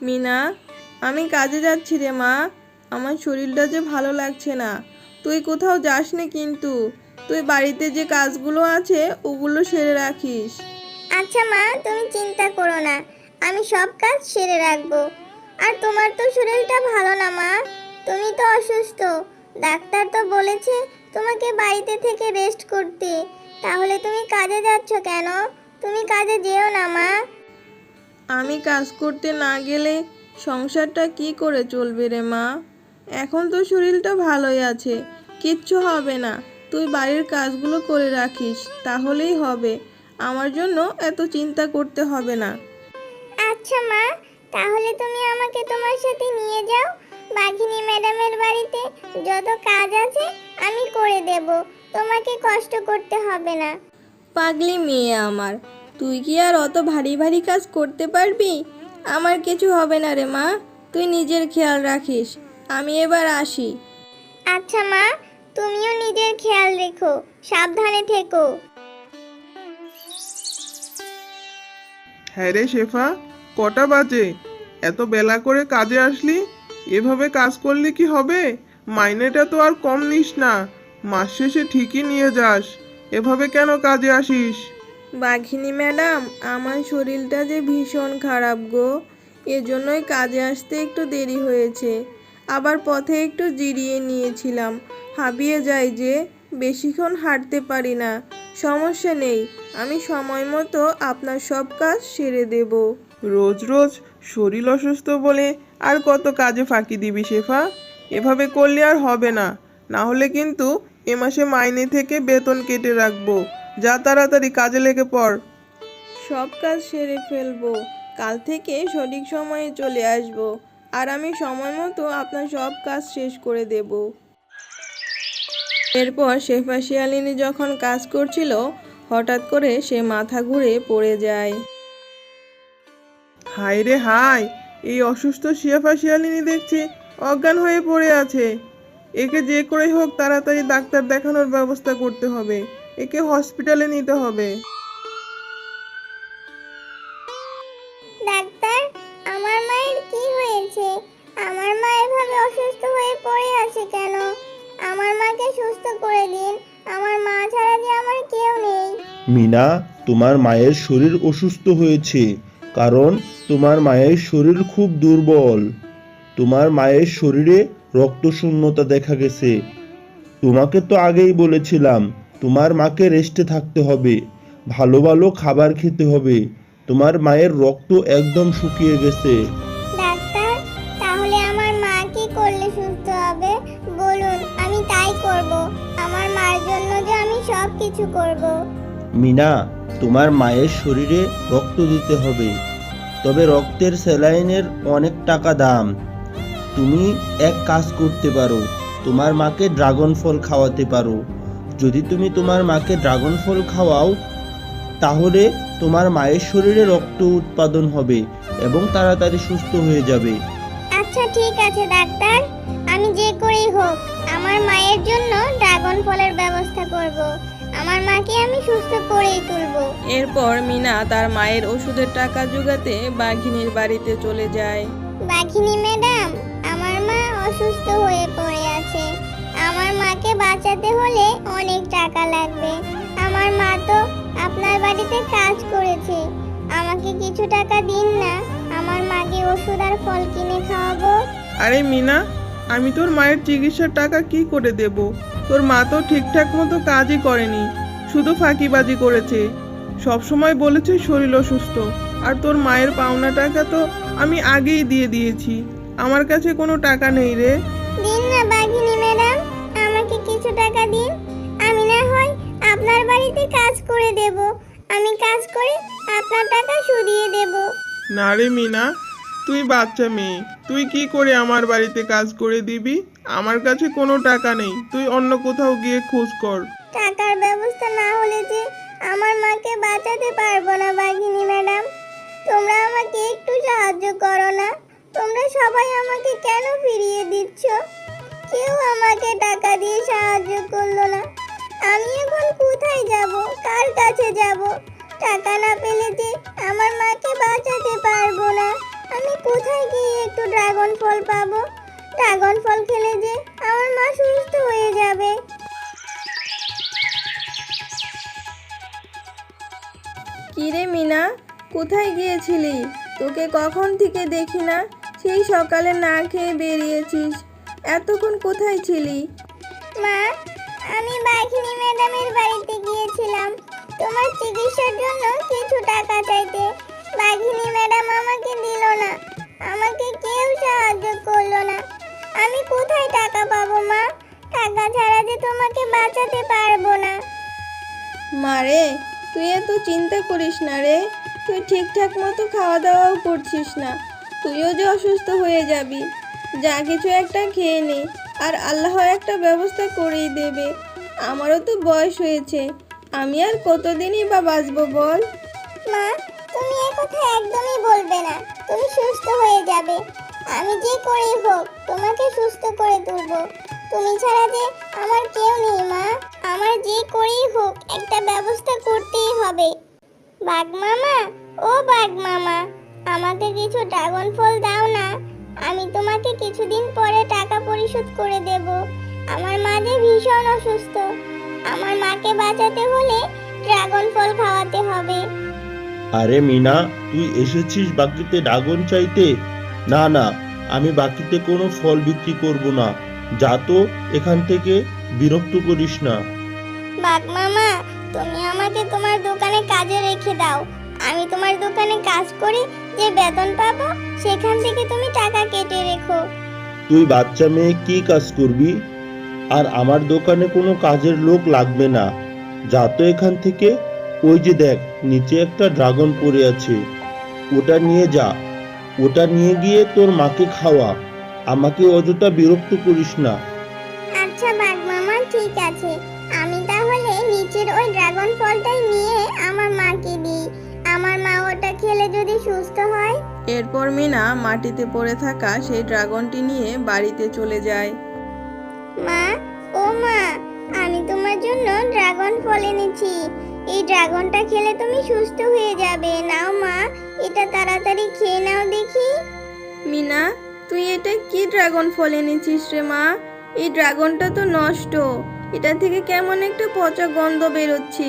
মিনা, আমি কাজে যাচ্ছি রে মা। আমার শরীরটা যে ভালো লাগছে না। তুই কোথাও যাস না কিন্তু। তুই বাড়িতে যে কাজগুলো আছে ওগুলো সেরে রাখিস। আচ্ছা মা, তুমি চিন্তা করো না, আমি সব কাজ সেরে রাখবো। আর তোমার তো শরীরটা ভালো না মা, তুমি তো অসুস্থ। ডাক্তার তো বলেছে তোমাকে বাড়িতে থেকে রেস্ট করতে। তাহলে তুমি কাজে যাচ্ছ কেন? তুমি কাজে যেও না মা। আমি কাজ করতে না গেলে সংসারটা কি করে চলবে রে মা? এখন তো শরীরটা ভালোই আছে, কিচ্ছু হবে না। তুই বাড়ির কাজগুলো করে রাখিস, তাহলেই হবে। আমার জন্য এত চিন্তা করতে হবে না। আচ্ছা মা, তাহলে তুমি আমাকে তোমার সাথে নিয়ে যাও বাঘিনী ম্যাডামের বাড়িতে। যত কাজ আছে আমি করে দেব, তোমাকে কষ্ট করতে হবে না। পাগলি মেয়ে আমার, তুই কি আর অত ভারী ভারী কাজ করতে পারবি? আমার কিছু হবে না রে মা, তুই নিজের খেয়াল রাখিস। আমি এবার আসি। আচ্ছা মা, তুমিও নিজের খেয়াল রেখো, সাবধানে থেকো। হ্যাঁ রে শেফা, কটা বাজে? এত বেলা করে কাজে আসলি? এভাবে কাজ করলে কি হবে? মাইনেটা তো আর কম নিস না, মাস শেষে ঠিকই নিয়ে যাস। এভাবে কেন কাজে আসিস? বাঘিনী ম্যাডাম, আমার শরীরটা যে ভীষণ খারাপ গো, এজন্যই কাজে আসতে একটু দেরি হয়েছে। আবার পথে একটু জিরিয়ে নিয়েছিলাম। হাঁপিয়ে যাই যে, বেশিক্ষণ হাঁটতে পারি না। সমস্যা নেই, আমি সময় মতো আপনার সব কাজ সেরে দেব। রোজ রোজ শরীর অসুস্থ বলে আর কত কাজে ফাঁকি দিবি শেফা? এভাবে করলে আর হবে না। না হলে কিন্তু এ মাসে মাইনে থেকে বেতন কেটে রাখবো। যা তাড়াতাড়ি কাজে লেগে পড়। সব কাজ সেরে ফেলবো। কাল থেকে সঠিক সময়ে চলে আসব। আর আমি সময় মতো আপনার সব কাজ শেষ করে দেব। এরপর শেফা শিয়ালিনী যখন কাজ করছিল, হঠাৎ করে সে মাথা ঘুরে পড়ে যায়। হায় রে হায়, এই অসুস্থ শিয়াফা শিয়ালিনী দেখছি অজ্ঞান হয়ে পড়ে আছে। একে যে করে হোক তাড়াতাড়ি ডাক্তার দেখানোর ব্যবস্থা করতে হবে। একে হসপিটালে নিতে হবে। ডাক্তার, আমার মায়ের কি হয়েছে? আমার মা এভাবে অসুস্থ হয়ে পড়ে আছে কেন? আমার মাকে সুস্থ করে দিন, আমার মা ছাড়া যে আমার কেউ নেই। মিনা, তোমার মায়ের শরীর অসুস্থ হয়েছে কারণ তোমার মায়ের শরীর খুব দুর্বল। তোমার মায়ের শরীরে রক্তশূন্যতা দেখা গেছে। তোমাকে তো আগেই বলেছিলাম তোমার মাকে রেস্টে থাকতে হবে, ভালো ভালো খাবার খেতে হবে। তোমার মায়ের রক্ত একদম শুকিয়ে গেছে। ডাক্তার, তাহলে আমার মা কি করলে সুস্থ হবে বলুন, আমি তাই করব। আমার মার জন্য যে আমি সব কিছু করব। মিনা, তোমার মায়ের শরীরে রক্ত দিতে হবে, তবে রক্তের স্যালাইনের অনেক টাকা দাম। তুমি এক কাজ করতে পারো, তোমার মাকে ড্রাগন ফল খাওয়াতে পারো। যদি তুমি তোমার মাকে ড্রাগন ফল খাওয়াও, তাহলে তোমার মায়ের শরীরে রক্ত উৎপাদন হবে এবং তাড়াতাড়ি সুস্থ হয়ে যাবে। আচ্ছা ঠিক আছে ডাক্তার, আমি যে করেই হোক আমার মায়ের জন্য ড্রাগন ফলের ব্যবস্থা করব। আমার মাকে আমি সুস্থ করেই তুলব। এরপর মিনা তার মায়ের ওষুধের টাকা জোগাতে বাঘিনীর বাড়িতে চলে যায়। বাঘিনী ম্যাডাম, আমার মা অসুস্থ হয়ে পড়ে আছে। আমার মাকে বাঁচাতে হলে অনেক টাকা লাগবে। আমার মা তো আপনার বাড়িতে কাজ করেছে, আমাকে কিছু টাকা দিন না, আমার মাকে ওষুধ আর ফল কিনে খাওয়াবো। আরে মিনা, আমি তোর মায়ের চিকিৎসার টাকা কি করে দেব? তোর মা তো ঠিকঠাক মতো কাজই করেনি, শুধু ফাঁকিবাজি করেছে। সব সময় বলেছে শরীর অসুস্থ, আর তোর মায়ের পাওনা টাকা তো আমি আগেই দিয়ে দিয়েছি। আমার কাছে কোনো টাকা নেই রে। দিন না বাঘিনী ম্যাডাম, আমাকে কিছু টাকা দিন, আমি না হয় আপনার বাড়িতে কাজ করে দেব। আমি কাজ করে আপনার টাকা শুধিয়ে দেব। না রে মিনা, তুই বাচ্চা মেয়ে, তুই কি করে আমার বাড়িতে কাজ করে দিবি? আমার কাছে কোনো টাকা নেই, তুই অন্য কোথাও গিয়ে খোঁজ কর। টাকার ব্যবস্থা না হলে যে আমার মাকে বাঁচাতে পারবো না বাঘিনী ম্যাডাম। তোমরা আমাকে একটু সাহায্য করো না? তোমরা সবাই আমাকে কেন ফিরিয়ে দিচ্ছ? কেউ আমাকে টাকা দিয়ে সাহায্য করলো না। আমি এখন কোথায় যাব, কার কাছে যাব? টাকা না পেলে যে আমার মাকে বাঁচাতে পারবো না। আমি কোথায় গিয়ে একটু ড্রাগন ফল পাবো? ড্রাগন ফল খেলে যে আমার মা সুস্থ হয়ে যাবে। কিরে মিনা, কোথায় গিয়েছিলি? তোকে কখন থেকে দেখি না, সেই সকালে না খেয়ে বেরিয়েছিস। এতক্ষণ কোথায় ছিলি? মা, আমি বাঘিনী ম্যাডামের বাড়িতে গিয়েছিলাম তোমার চিকিৎসার জন্য কিছু টাকা চাইতে। বাঘিনী ম্যাডাম আমাকে দিল না, আমাকে কেউ সাহায্য করলো না। আমি কোথায় টাকা পাবো মা? টাকা ছাড়া যে তোমাকে বাঁচাতে পারবো না। মারে, তুই এত চিন্তা করিস না রে। তুই ঠিকঠাক মতো খাওয়া দাওয়াও করছিস না, তুইও যে অসুস্থ হয়ে যাবি। যা কিছু একটা খেয়ে নে, আর আল্লাহ একটা ব্যবস্থা করেই দেবে। আমারও তো বয়স হয়েছে, আমি আর কতদিনই বা বাঁচবো বল? মা, তুমি এ কথা একদমই বলবে না। তুমি সুস্থ হয়ে যাবে। আমি যে করেই হোক তোমাকে সুস্থ করে তুলবো। তুমি ছাড়া যে আমার কেউ নেই মা। আমার যে করেই হোক একটা ব্যবস্থা করতেই হবে। বাঘ মামা, ও বাঘ মামা, আমাকে কিছু ড্রাগন ফল দাও না। আমি তোমাকে কিছুদিন পরে টাকা পরিশোধ করে দেব। আমার মা যে ভীষণ অসুস্থ। আমার মাকে বাঁচাতে হলে ড্রাগন ফল খাওয়াতে হবে। আরে মিনা, তুই এসেছিস বাকিতে ড্রাগন চাইতে? না না, আমি বাকিতে কোনো ফল বিক্রি করব না। যা তো এখান থেকে, বিরক্ত করিস না। বাঘ মামা, তুমি আমাকে তোমার দোকানে কাজে রেখে দাও। আমি তোমার দোকানে কাজ করে যে বেতন পাবো সেখান থেকে তুমি টাকা কেটে রেখো। তুই বাচ্চা মেয়ে কি কাজ করবি? আর আমার দোকানে কোনো কাজের লোক লাগবে না। যা তো এখান থেকে। ওই যে দেখ, নিচে একটা ড্রাগন পড়ে আছে, ওটা নিয়ে যা। ওটা নিয়ে গিয়ে তোর মাকে খাওয়া। আমাকে অযথা বিরক্ত করিস না। আচ্ছা বাঘ মামা, ঠিক আছে। আমি তাহলে নিচের ওই ড্রাগন ফলটাই নিয়ে আমার মাকে দিই। আমার মা ওটা খেলে যদি সুস্থ হয়। এরপর মিনা মাটিতে পড়ে থাকা সেই ড্রাগনটি নিয়ে বাড়িতে চলে যায়। মা, ও মা, আমি তোমার জন্য ড্রাগন ফল এনেছি। এই ড্রাগনটা খেলে তুমি সুস্থ হয়ে যাবে। নাও মা, এটা তাড়াতাড়ি খেয়ে নাও দেখি। মিনা, তুই এটা কি ড্রাগন ফল এনেছিস রে মা? এই ড্রাগনটা তো নষ্ট। এটা থেকে কেমন একটা পচা গন্ধ বেরোচ্ছে।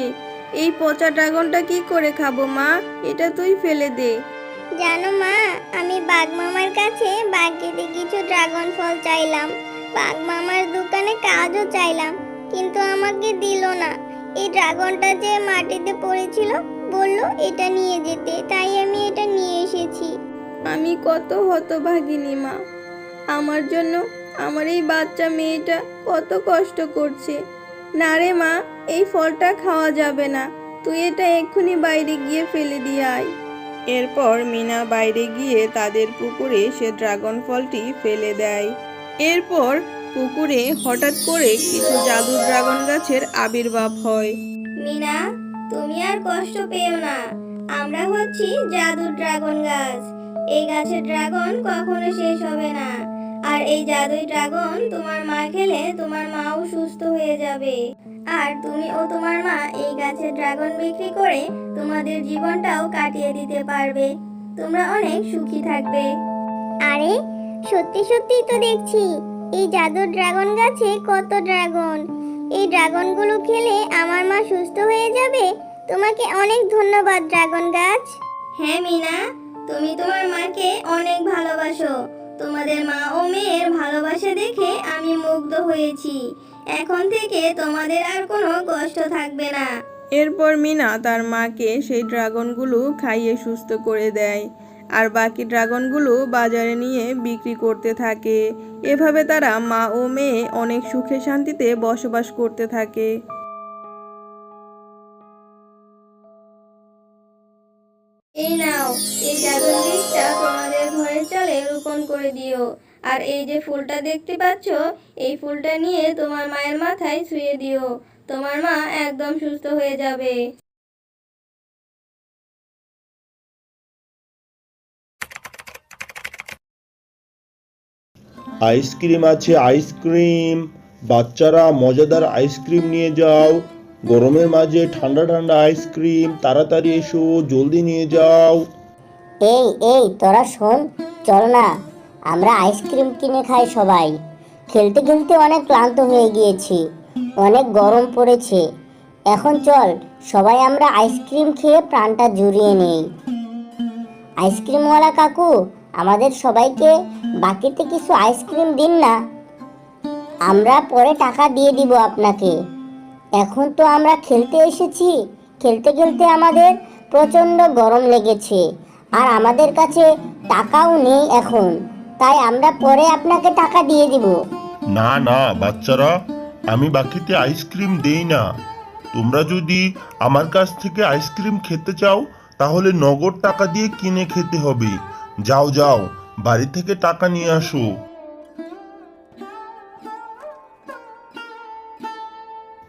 এই পচা ড্রাগনটা কি করে খাবো মা? এটা তুই ফেলে দে। জানো মা, আমি বাঘ মামার কাছে বাকিতে কিছু ড্রাগন ফল চাইলাম। বাঘ মামার দোকানে কাজও চাইলাম, কিন্তু আমাকে দিল না। এই ড্রাগনটা যে মাটিতে পড়েছিল, বলল এটা নিয়ে যেতে, তাই আমি এটা নিয়ে এসেছি। আমি কত হতভাগিনী মা। আমার জন্য আমার এই বাচ্চা মেয়েটা কত কষ্ট করছে। না রে মা, এই ফলটা খাওয়া যাবে না। তুই এটা এক্ষুনি বাইরে গিয়ে ফেলে দিয়ে আয়। এরপর মিনা বাইরে গিয়ে তাদের পুকুরে সে ড্রাগন ফলটি ফেলে দেয়। এরপর পুকুরে হঠাৎ করে কিছু জাদুর ড্রাগন গাছের আবির্ভাব হয়। মিনা, তুমি আর কষ্ট পেও না। আমরা হচ্ছি জাদুর ড্রাগন গাছ। এই গাছের ড্রাগন কখনো শেষ হবে না। আর এই জাদুই ড্রাগন তোমার মা খেলে তোমার মাও সুস্থ হয়ে যাবে। আর তুমি ও তোমার মা এই গাছের ড্রাগন বিক্রি করে তোমাদের জীবনটাও কাটিয়ে দিতে পারবে। তোমরা অনেক সুখী থাকবে। আরে সত্যি সত্যি তো দেখছি এই জাদুর ড্রাগন গাছে কত ড্রাগন। এই ড্রাগনগুলো খেলে আমার মা সুস্থ হয়ে যাবে। তোমাকে অনেক ধন্যবাদ ড্রাগন গাছ। হ্যাঁ মিনা, তুমি তোমার মাকে অনেক ভালোবাসো। তোমাদের মা ও মেয়ের ভালোবাসা দেখে আমি মুগ্ধ হয়েছি। এখন থেকে তোমাদের আর কোনো কষ্ট থাকবে না। এরপর মিনা তার মাকে সেই ড্রাগনগুলো খাইয়ে সুস্থ করে দেয়, আর বাকি ড্রাগনগুলো বাজারে নিয়ে বিক্রি করতে থাকে। এভাবে তারা মা ও মেয়ে অনেক সুখে শান্তিতে বসবাস করতে থাকে। এই নাও, এই জাদুর বীজটা তোমাদের ঘরের চালে রোপণ করে দিও। আর এই যে ফুলটা দেখতে পাচ্ছ, এই ফুলটা নিয়ে তোমার মায়ের মাথায় ছুঁয়ে দিও। তোমার মা একদম সুস্থ হয়ে যাবে। আইসক্রিম আছে, আইসক্রিম। বাচ্চারা মজাদার আইসক্রিম নিয়ে যাও। গরমের মাঝে ঠান্ডা ঠান্ডা আইসক্রিম, তাড়াতাড়ি এসো, জলদি নিয়ে যাও। এই এই তোরা শোন, চল না আমরা আইসক্রিম কিনে খাই সবাই। খেলতে খেলতে অনেক ক্লান্ত হয়ে গিয়েছি, অনেক গরম পড়েছে। এখন চল সবাই আমরা আইসক্রিম খেয়ে প্রাণটা জুড়িয়ে নেই। আইসক্রিমওয়ালা কাকু, আমাদের সবাইকে বাকিতে কিছু আইসক্রিম দিন না, আমরা পরে টাকা দিয়ে দিব আপনাকে। এখন তো আমরা খেলতে এসেছি, খেলতে খেলতে আমাদের প্রচণ্ড গরম লেগেছে, আর আমাদের কাছে টাকাও নেই এখন, তাই আমরা পরে আপনাকে টাকা দিয়ে দিব। না না বাচ্চারা, আমি বাকিতে আইসক্রিম দেই না। তোমরা যদি আমার কাছ থেকে আইসক্রিম খেতে চাও তাহলে নগদ টাকা দিয়ে কিনে খেতে হবে। যাও যাও, বাড়ি থেকে টাকা নিয়ে আসো।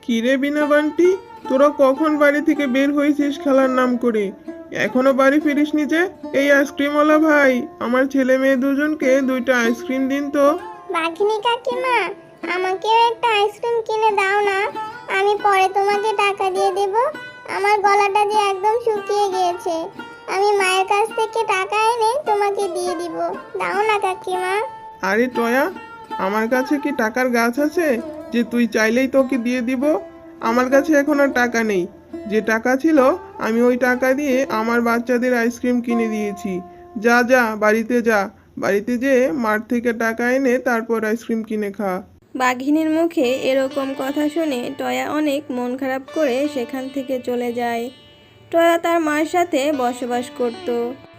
কিরে বিনা বান্টি, তোরা কখন বাড়ি থেকে বের হয়েছিস খেলার নাম করে? এখনো বাড়ি ফিরিসনি যে? এই আইসক্রিমওয়ালা ভাই, আমার ছেলে মেয়ে দুজনকে 2টা আইসক্রিম দিন তো। বাঘিনী কাকিমা, আমাকেও একটা আইসক্রিম কিনে দাও না, আমি পরে তোমাকে টাকা দিয়ে দেব। আমার গলাটা যে একদম শুকিয়ে গিয়েছে, আমি মায়ের কাছ থেকে টাকা এনে তোমাকে দিয়ে দিব। দাও না কাকিমা। আরে টয়া, আমার কাছে কি টাকার গাছ আছে যে তুই চাইলেই তোকে দিয়ে দিব? আমার কাছে এখন আর টাকা নেই। যে টাকা ছিল আমি ওই টাকা দিয়ে আমার বাচ্চাদের আইসক্রিম কিনে দিয়েছি। যা যা, বাড়িতে যা, বাড়িতে যেয়ে মাঠ থেকে টাকা এনে তারপর আইসক্রিম কিনে খা। বাঘিনীর মুখে এরকম কথা শুনে টয়া অনেক মন খারাপ করে সেখান থেকে চলে যায়। টয়া তার মার সাথে বসবাস করত।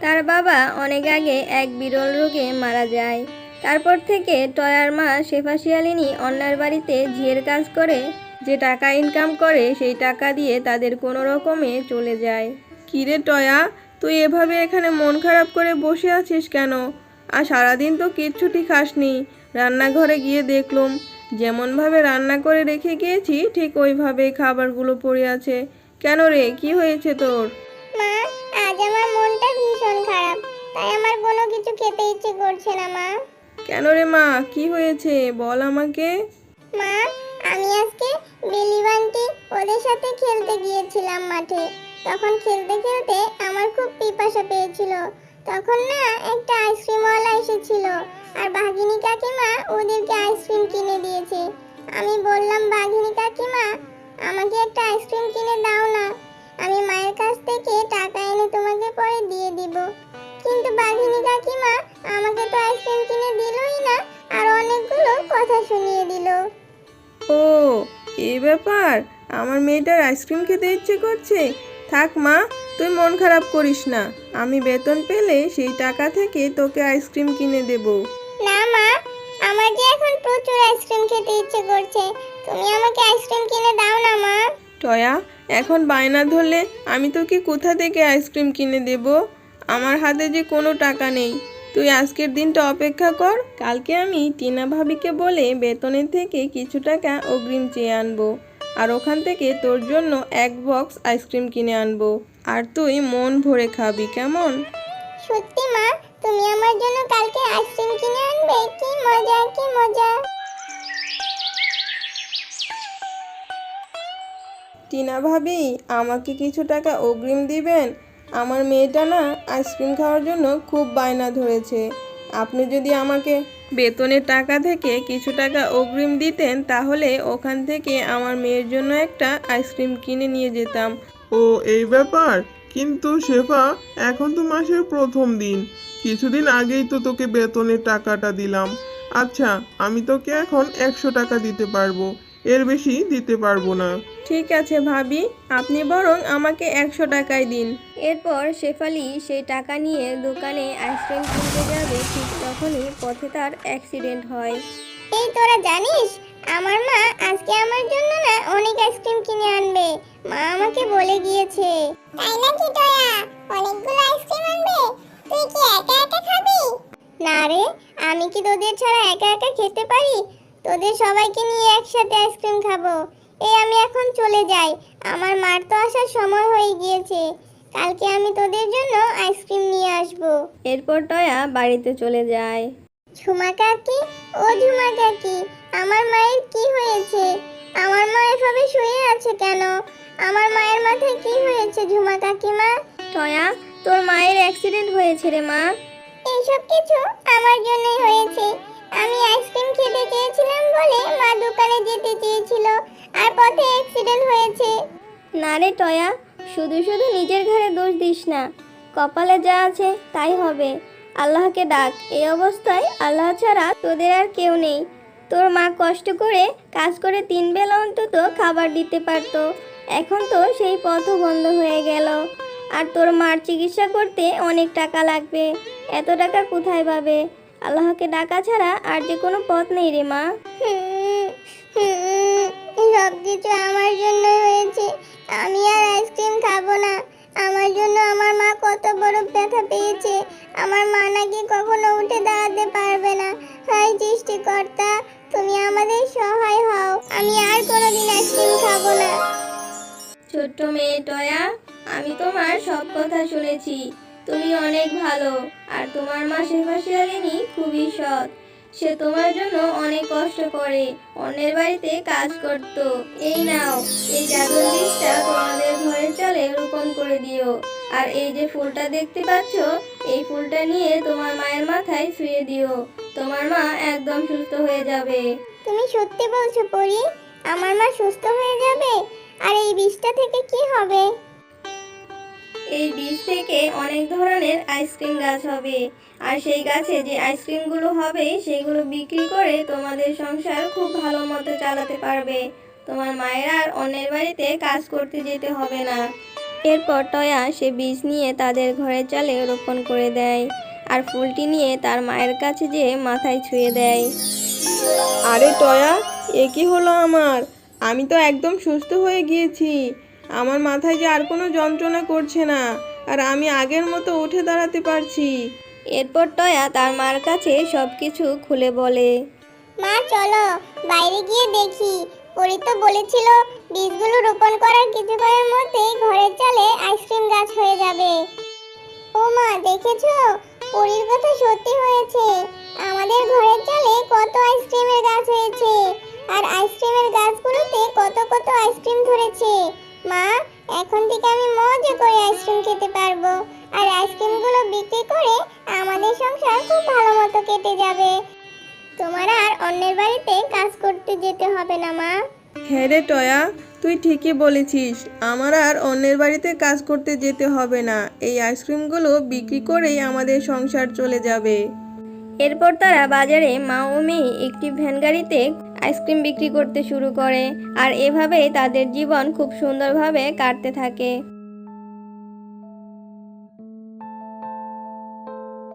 তার বাবা অনেক আগে এক বিরল রোগে মারা যায়। তারপর থেকে টয়ার মা শেফা শিয়ালিনী অন্যের বাড়িতে ঝিয়ের কাজ করে যে টাকা ইনকাম করে সেই টাকা দিয়ে তাদের কোনো রকমে চলে যায়। কিরে টয়া, তুই এভাবে এখানে মন খারাপ করে বসে আছিস কেন? আর সারাদিন তো কিচ্ছুটি খাসনি। রান্নাঘরে গিয়ে দেখলুম যেমনভাবে রান্না করে রেখে গিয়েছি ঠিক ওইভাবেই খাবারগুলো পড়ে আছে। কেন রে, কি হয়েছে তোর? মা, আজ আমার মনটা ভীষণ খারাপ, তাই আমার কোনো কিছু খেতে ইচ্ছে করছে না মা। কেন রে মা, কি হয়েছে বল আমাকে। মা, আমি আজকে বিলি বান্টি ওদের সাথে খেলতে গিয়েছিলাম মাঠে। তখন খেলতে খেলতে আমার খুব পিপাসা পেয়েছিল। তখন না একটা আইসক্রিমওয়ালা এসেছিল, আর বাঘিনী কাকিমা ওদেরকে আইসক্রিম কিনে দিয়েছে। আমি বললাম, বাঘিনী কাকিমা, আমাকে একটা আইসক্রিম কিনে দাও না, আমি মায়ের কাছ থেকে টাকা এনে তোমাকে পরে দিয়ে দিব। কিন্তু বাঘিনী কাকিমা আমাকে তো আইসক্রিম কিনে দিলই না, আর অনেকগুলো কথা শুনিয়ে দিল। ও, এই ব্যাপার। আমার মেয়েটার আইসক্রিম খেতে ইচ্ছে করছে। থাক মা, তুই মন খারাপ করিস না, আমি বেতন পেলে সেই টাকা থেকে তোকে আইসক্রিম কিনে দেব। না মা, আমার যে এখন প্রচুর আইসক্রিম খেতে ইচ্ছে করছে, তুমি আমাকে আইসক্রিম কিনে দাও না মা। টয়া, এখন বায়না ধরলে আমি তোকে কোথা থেকে আইসক্রিম কিনে দেব? আমার হাতে যে কোনো টাকা নেই। তুই আজকের দিনটা অপেক্ষা কর, কালকে আমি টিনা ভাবিকে বলে বেতনের থেকে কিছু টাকা অগ্রিম চেয়ে আনবো, আর ওখান থেকে তোর জন্য 1 বক্স আইসক্রিম কিনে আনবো, আর তুই মন ভরে খাবি, কেমন? সত্যি মা, তুমি আমার জন্য কালকে আইসক্রিম কিনে আনবে? কি মজা, কি মজা। টিনা ভাবি, আমাকে কিছু টাকা অগ্রিম দিবেন? আমার মেয়েটা না আইসক্রিম খাওয়ার জন্য খুব বায়না ধরেছে। আপনি যদি আমাকে বেতনের টাকা থেকে কিছু টাকা অগ্রিম দিতেন তাহলে ওখান থেকে আমার মেয়ের জন্য একটা আইসক্রিম কিনে নিয়ে যেতাম। ও, এই ব্যাপার। কিন্তু শেফা, এখন তো মাসের প্রথম দিন, কিছুদিন আগেই তো তোকে বেতনের টাকাটা দিলাম। আচ্ছা, আমি তোকে এখন 100 টাকা দিতে পারবো, এর বেশি দিতে পারবো না। ঠিক আছে ভাবি, আপনি বরং আমাকে 100 টাকাই দিন। এরপর শেফালি সেই টাকা নিয়ে দোকানে আইসক্রিম কিনতে যাবে, ঠিক তখনই পথে তার অ্যাক্সিডেন্ট হয়। এই তোরা জানিস, আমার মা আজকে আমার জন্য না অনেক আইসক্রিম কিনে আনবে, মা আমাকে বলে গিয়েছে। তাই নাকি টয়া? অনেকগুলো আইসক্রিম আনবে? তুই কি একা একা খাবি? না রে, আমি কি তোদের ছাড়া একা একা খেতে পারি? তোদের সবাইকে নিয়ে একসাথে আইসক্রিম খাবো। এই আমি এখন চলে যাই, আমার মার তো আসার সময় হয়ে গিয়েছে। কালকে আমি তোদের জন্য আইসক্রিম নিয়ে আসবো। এরপর টয়া বাড়িতে চলে যায়। ঝুমা কাকি, ও ঝুমা কাকি, আমার মায়ের কি হয়েছে? আমার মা এভাবে শুয়ে আছে কেন? আমার মায়ের মাথায় কি হয়েছে ঝুমা কাকিমা? টয়া, তোর মায়ের অ্যাক্সিডেন্ট হয়েছে রে মা। এইসব কিছু আমার জন্যই হয়েছে। আমি আইসক্রিম খেতে চেয়েছিলাম বলে মা দোকানে যেতে চেয়েছিল, আর পথে অ্যাক্সিডেন্ট হয়েছে। না রে টয়া, শুধু শুধু নিজের ঘাড়ে দোষ দিস না। কপালে যা আছে তাই হবে। আল্লাহকে ডাক, এই অবস্থায় আল্লাহ ছাড়া তোদের আর কেউ নেই। তোর মা কষ্ট করে কাজ করে 3 বেলা অন্তত খাবার দিতে পারতো, এখন তো সেই পথও বন্ধ হয়ে গেল। আর তোর মার চিকিৎসা করতে অনেক টাকা লাগবে, এত টাকা কোথায় পাবে? আল্লাহকে ডাকা ছাড়া আর যে কোনো পথ নেই রে মা। সব কিছু আমার জন্য হয়েছে, আমি আর আইসক্রিম খাবো না। আমার জন্য আমার মা কত বড় ব্যথা পেয়েছে, আমার মা নাকি কখনো উঠে দাঁড়াতে পারবে না। হায় সৃষ্টিকর্তা, তুমি আমাদের সহায় হও, আমি আর কোনোদিন আইসক্রিম খাবো না। ছোট্ট মেয়ে টয়া, আমি তোমার সব কথা শুনেছি। তুমি অনেক ভালো, আর তোমার মা শেফাশি আলিনী খুবই সৎ। সে তোমার জন্য অনেক কষ্ট করে, অন্যের বাড়িতে কাজ করত। এই নাও, এই জাদুর বীজটা তোমাদের ঘরের চালে রোপণ করে দিও। আর এই যে ফুলটা দেখতে পাচ্ছ, এই ফুলটা নিয়ে তোমার মায়ের মাথায় ছুঁয়ে দিও। তোমার মা একদম সুস্থ হয়ে যাবে। তুমি সত্যি বলছো পরি? আমার মা সুস্থ হয়ে যাবে? আর এই বীজটা থেকে কি হবে? এই বীজ থেকে অনেক ধরনের আইসক্রিম গাছ হবে, আর সেই গাছে যে আইসক্রিমগুলো হবে সেগুলো বিক্রি করে তোমাদের সংসার খুব ভালো মতো চালাতে পারবে। তোমার মায়ের আর অন্যের বাড়িতে কাজ করতে যেতে হবে না। এরপর টয়া সে বীজ নিয়ে তাদের ঘরের চালে রোপণ করে দেয়, আর ফুলটি নিয়ে তার মায়ের কাছে যেয়ে মাথায় ছুঁয়ে দেয়। আরে টয়া, এ কি হলো আমার? আমি তো একদম সুস্থ হয়ে গিয়েছি। আমার মাথায় যে আর কোনো যন্ত্রণা করছে না, আর আমি আগের মতো উঠে দাঁড়াতে পারছি। এরপর টয়া তার মার কাছে সবকিছু খুলে বলে। মা চলো বাইরে গিয়ে দেখি, পরি তো বলেছিল বীজগুলো রোপণ করার কিছুক্ষণের মধ্যেই ঘরের চালে আইসক্রিম গাছ হয়ে যাবে। ও মা, দেখেছো? পরির কথা সত্যি হয়েছে। আমাদের ঘরের চালে কত আইসক্রিমের গাছ হয়েছে, আর আইসক্রিমের গাছগুলোতে কত কত আইসক্রিম ধরেছে। মা, এখন থেকে আমি মজা করে আইসক্রিম খেতে পারবো, আর আইসক্রিমগুলো বিক্রি করে আমাদের সংসার খুব ভালো মতো কেটে যাবে। তোমার আর অন্যের বাড়িতে কাজ করতে যেতে হবে না মা। হ্যাঁ রে টয়া, তুই ঠিকই বলেছিস। আমার আর অন্যের বাড়িতে কাজ করতে যেতে হবে না, এই আইসক্রিমগুলো বিক্রি করেই আমাদের সংসার চলে যাবে। এরপর তারা বাজারে মা ও মেয়ে একটি ভ্যান গাড়িতে আইসক্রিম বিক্রি করতে শুরু করে, আর এভাবেই তাদের জীবন খুব সুন্দরভাবে কাটতে থাকে।